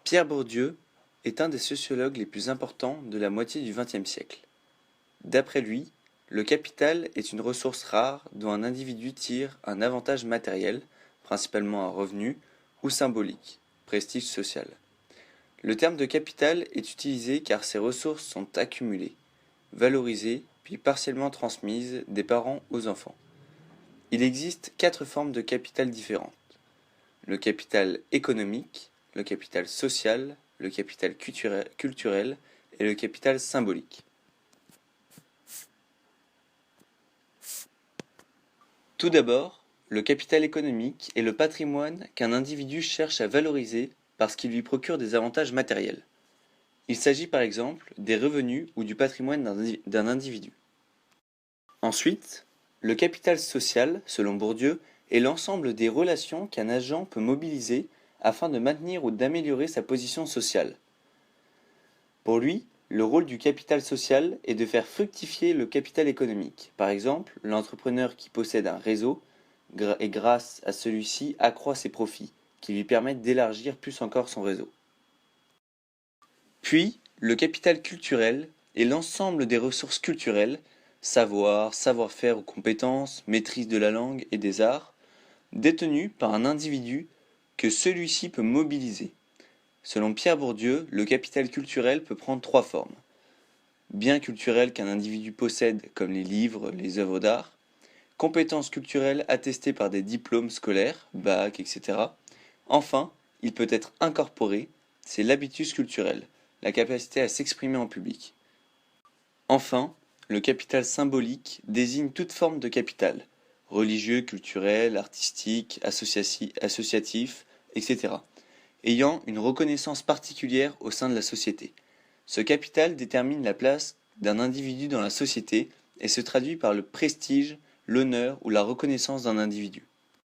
Pierre Bourdieu est un des sociologues les plus importants de la moitié du XXe siècle. D'après lui, le capital est une ressource rare dont un individu tire un avantage matériel, principalement un revenu, ou symbolique, prestige social. Le terme de capital est utilisé car ces ressources sont accumulées, valorisées, puis partiellement transmises des parents aux enfants. Il existe 4 formes de capital différentes. Le capital économique, le capital social, le capital culturel et le capital symbolique. Tout d'abord, le capital économique est le patrimoine qu'un individu cherche à valoriser parce qu'il lui procure des avantages matériels. Il s'agit par exemple des revenus ou du patrimoine d'un individu. Ensuite, le capital social, selon Bourdieu, est l'ensemble des relations qu'un agent peut mobiliser afin de maintenir ou d'améliorer sa position sociale. Pour lui, le rôle du capital social est de faire fructifier le capital économique. Par exemple, l'entrepreneur qui possède un réseau et grâce à celui-ci accroît ses profits, qui lui permettent d'élargir plus encore son réseau. Puis, le capital culturel est l'ensemble des ressources culturelles, savoir, savoir-faire ou compétences, maîtrise de la langue et des arts, détenues par un individu que celui-ci peut mobiliser. Selon Pierre Bourdieu, le capital culturel peut prendre 3 formes. Biens culturels qu'un individu possède, comme les livres, les œuvres d'art, compétences culturelles attestées par des diplômes scolaires, bac, etc. Enfin, il peut être incorporé, c'est l'habitus culturel, la capacité à s'exprimer en public. Enfin, le capital symbolique désigne toute forme de capital, religieux, culturel, artistique, associatif, etc., ayant une reconnaissance particulière au sein de la société. Ce capital détermine la place d'un individu dans la société et se traduit par le prestige, l'honneur ou la reconnaissance d'un individu.